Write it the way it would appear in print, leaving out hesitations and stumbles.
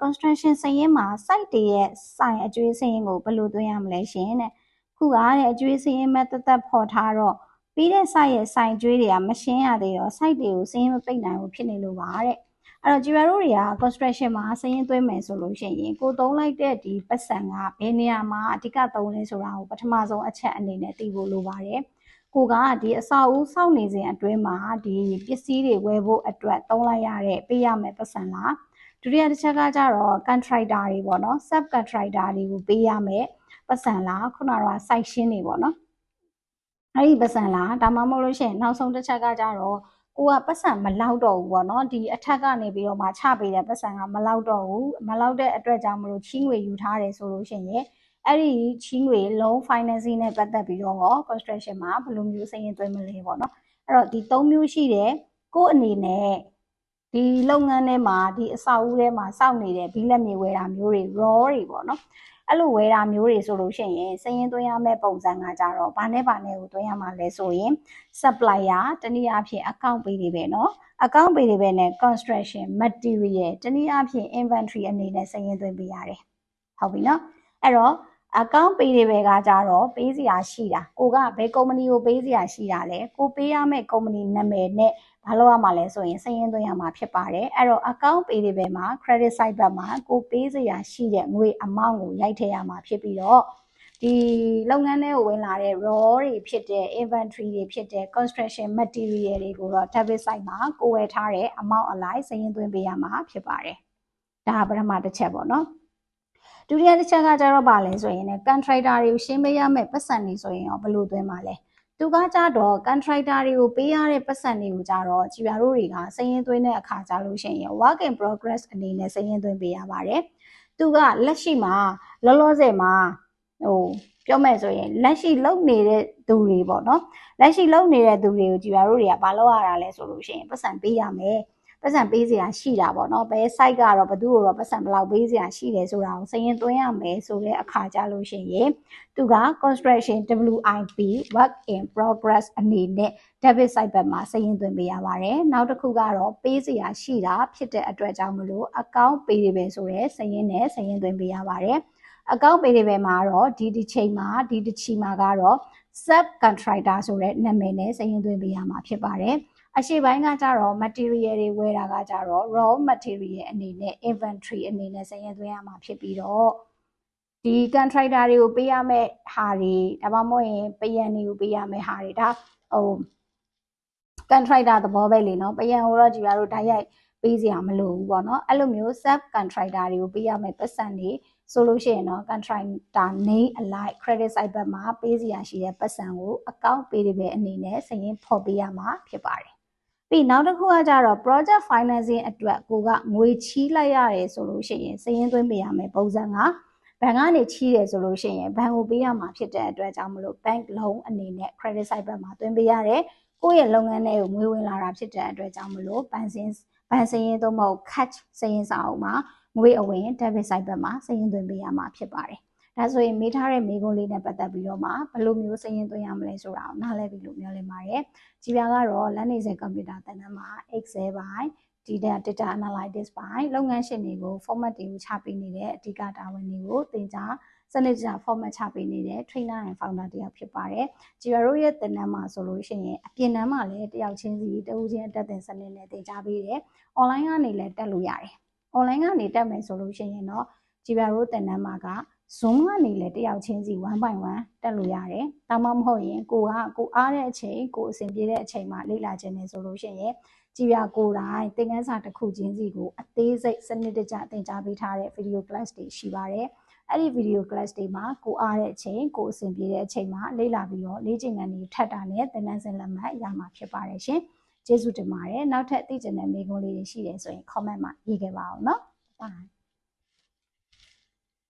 construction စရင်မှာ site တွေရဲ့ sign အကျွေးစရင်ကိုဘယ်လိုသွင်းရမလဲရှင်တဲ့ခုကတဲ့အကျွေးစရင်မဲ့တက်ဖော်ထားတော့ပြီးတဲ့ site ရဲ့ sign ကျွေးတွေကမရှင်းရသေးတော့ site တွေကိုစရင်မပိတ်နိုင်ဘူးဖြစ်နေလို့ပါတဲ့အဲ့တော့ကြည်ပါတို့တွေက construction မှာစရင်သွင်းမယ်ဆိုလို့ရှိရင်ကိုသုံးလိုက်တဲ့ဒီပတ်စံကဘယ်နေရာမှာအဓိကသုံးလဲဆိုတာကိုပထမဆုံးအချက်အနေနဲ့သိဖို့လိုပါတယ်ကိုကဒီအဆောက်အဦစောင့်နေစဉ်အတွင်းမှာဒီပစ္စည်းတွေဝယ်ဖို့အတွက်သုံးလိုက်ရတဲ့ပေးရမယ်ပတ်စံလားဒုတိယတစ်ချက်ကကြတော့ contractor တွေပေါ့နော် sub contractor တွေကိုပေးရမယ်ပတ်စံလားခုနက site ရှင်းတွေပေါ့နော်အဲ့ဒီပတ်စံလားဒါမှမဟုတ်လို့ရှိရင်နောက်ဆုံးတစ်ချက်ကကြတော့ကိုကပတ်စံမလောက်တော့ဘူးပေါ့နော်ဒီအထက်ကနေပြီးတော့မှချပေးတဲ့ပတ်စံကမလောက်တော့ဘူးမလောက်တဲ့အတွက်ကြောင့်မလို့ချီးငွေယူထားတယ်ဆိုလို့ရှိရင်အဲ့ဒီချီးငွေ loan financing နဲ့ပတ်သက်ပြီးတော့ construction မှာဘယ်လိုမျိုးစရင်သွင်းမလဲပေါ့နော်အဲ့တော့ဒီ၃မျိုးရှိတယ်ကိုအနေနဲ့ဒီလုပ်ငန်းထဲမှာဒီအဆောက်အဦထဲမှာစောင့်နေတဲ့ဘီလက်မြေဝယ်တာမျိုးတွေ raw တွေပေါ့နော်အဲ့လိုဝယ်တာမျိုးတွေဆိုလို့ရှိရင်စရင်သွင်းရမယ့်ပုံစံကကြတော့ဘာနဲ့ကိုသွင်းရမှာလဲဆိုရင် supplier တနည်းအားဖြင့် account ပေးတွေပဲเนาะ account ပေးတွေပဲနဲ့ construction material တနည်းအားဖြင့် inventory အနေနဲ့စရင်သွင်းပေးရတယ်ဟုတ်ပြီเนาะအဲ့တော့account ပေးတွေပဲကကြတော့ပေးစရာရှိတာကိုကဘယ်ကုမ္ပဏီကိုပေးစရာရှိတာလဲကိုပေးရမယ့်ကုမ္ပဏီနာမည်နဲ့ဘာလို့ရမှာလဲဆိုရင်စရင်သွင်းရမှာဖြစ်ပါတယ်အဲ့တော့ account ပေးတွေပဲမှာ credit side ဘက်မှာကိုပေးစရာရှိတဲ့ငွေ amount ကိုရိုက်ထည့်ရမှာဖြစ်ပြီးတော့ဒီလုပ်ငန်းထဲကိုဝင်လာတဲ့ raw တွေဖြစ်တဲ့ inventory တွေဖြစ်တဲ့ construction material တွေကိုတော့ debit side မှာကိုဝယ်ထားတဲ့ amount အလိုက်စရင်သွင်းပေးရမှာဖြစ်ပါတယ်ဒါပထမတစ်ချက်ပေါ့နော်ဒုတိယတစ်ချက်ကကြတော့ဗာလဲဆိုရင် contractor တွေကိုရှင်းပေးရမယ့်ပတ်စံတွေဆိုရင်ရောဘယ်လိုသွင်းမှာလဲသူကကြတော့ contractor တွေကိုပေးရတဲ့ပတ်စံတွေကိုကြတော့ကြည်ပြတို့တွေကစရင်သွင်းတဲ့အခါကြလို့ရှိရင် work in progress အနေနဲ့စရင်သွင်းပေးရပါတယ်သူကလက်ရှိမှာလောလောဆယ်မှာပြောမယ်ဆိုရင်လက်ရှိလုပ်နေတဲ့သူတွေပေါ့နော်လက်ရှိလုပ်နေတဲ့သူတွေကိုကြည်ပြတို့တွေကဘာလုပ်ရတာလဲဆိုလို့ရှိရင်ပတ်စံပေးရမယ်ပတ်စံပေးစရာရှိတာပေါ့နော်ဘယ် site ကတော့ဘသူ့ကိုတော့ပတ်စံဘယ်လောက်ပေးစရာရှိတယ်ဆိုတာကိုစရင်သွင်းရမယ်ဆိုတဲ့အခါကြလို့ရှိရင်သူက construction WIP work in progress အနေနဲ့ debit side ဘက်မှာစရင်သွင်းပေးရပါတယ်နောက်တစ်ခုကတော့ပေးစရာရှိတာဖြစ်တဲ့အတွက်ကြောင့်မလို့ account ပေးရပဲဆိုတဲ့စရင်နဲ့စရင်သွင်းပေးရပါတယ်account ပေးရပဲမှာတော့ဒီတစ်ချိန်မှာဒီတစ်ချီမှာကတော့ sub contractor ဆိုတဲ့နာမည်နဲ့စရင်သွင်းပေးရမှာဖြစ်ပါတယ်အရှိပိုင်းကကြတော့ material တွေဝယ်တာကကြတော့ raw material အနေနဲ့ inventory အနေနဲ့စရင်သွင်းရမှာဖြစ်ပြီးတော့ဒီ contractor တွေကိုပေးရမယ့်ဟာတွေဒါမှမဟုတ်ရင်ပယံတွေကိုပေးရမယ့်ဟာတွေဒါcontractor သဘောပဲလေနော်ပယံကိုတော့ကြည်ရတို့ဓာတ်ရိုက်ပေးစရာမလိုဘူးပေါ့နော်အဲ့လိုမျိုး sub contractor တွေကိုပေးရမယ့်ပတ်စံတွေဆိုလို့ရှိရင်တော့ contractor name အလိုက် credit side ဘက်မှာပေးစရာရှိတဲ့ပတ်စံကို account ပေးတွေပဲအနေနဲ့စရင်ဖော်ပေးရမှာဖြစ်ပါတယ်ပြီးနောက်တစ်ခုကကြတော့ project financing အတွက်ကိုကငွေချီးလိုက်ရတယ်ဆိုလို့ရှိရင်စရင်သွင်းပေးရမယ်ပုံစံကဘဏ်ကနေချီးတယ်ဆိုလို့ရှိရင်ဘဏ်ကိုပေးရမှာဖြစ်တဲ့အတွက်ကြောင့်မလို့ bank loan အနေနဲ့ credit side ဘက်မှာသွင်းပေးရတယ်ကိုယ့်ရဲ့လုပ်ငန်းထဲကိုငွေဝင်လာတာဖြစ်တဲ့အတွက်ကြောင့်မလို့ဘဏ်စရင်သို့မဟုတ် cash စရင်စာအုပ်မှာငွေအဝင် debit side ဘက်မှာစရင်သွင်းပေးရမှာဖြစ်ပါတယ်ဒါဆိုရင်မေးထားတဲ့မေးခွန်းလေးနဲ့ပတ်သက်ပြီးတော့မှဘယ်လိုမျိုးစရင်သွင်းရမလဲဆိုတာကိုနားလည်ပြီလို့မျှော်လင့်ပါတယ်ကြည်ပြကတော့လက်နေစေကွန်ပျူတာသင်တန်းမှာ Excel ပိုင်း data analytics ပိုင်းလုပ်ငန်းရှင်တွေကို format တွေကိုချပေးနေတဲ့အဓိကတာဝန်တွေကိုသင်ကြားစနစ်တကျ format ချပေးနေတဲ့ trainer and founder တယောက်ဖြစ်ပါတယ်ကြည်ပြတို့ရဲ့သင်တန်းမှာဆိုလို့ရှိရင်အပြင်တန်းမှာလည်းတယောက်ချင်းစီတဦးချင်းအတက်သင်စနစ်နဲ့သင်ကြားပေးတယ် online ကနေလည်းတက်လို့ရတယ် online ကနေတက်မယ်ဆိုလို့ရှိရင်တော့ကြည်ပြတို့သင်တန်းမှာကZoom ကနေလည်းတယောက်ချင်းစီ1 by 1တက်လို့ရတယ်။ဒါမှမဟုတ်ရင်ကိုအားတဲ့အချိန်ကိုအဆင်ပြေတဲ့အချိန်မှာလေ့လာခြင်းနဲ့ဆိုလို့ရှိရင်ကြည်ပြကိုယ်တိုင်သင်ခန်းစာတစ်ခုချင်းစီကိုအသေးစိတ်စနစ်တကျသင်ကြားပေးထားတဲ့ video class တွေရှိပါတယ်။အဲ့ဒီ video class တွေမှာကိုအားတဲ့အချိန်ကိုအဆင်ပြေတဲ့အချိန်မှာလေ့လာပြီးတော့လေ့ကျင့်ခန်းတွေထပ်တာနဲ့သင်တန်းစဉ်လက်မှတ်ရမှာဖြစ်ပါတယ်ရှင်။ကျေးဇူးတင်ပါတယ်။နောက်ထပ်သိချင်တဲ့မေးခွန်းလေးတွေရှိတယ်ဆိုရင် comment မှာရေးခဲ့ပါအောင်နော်။ Bye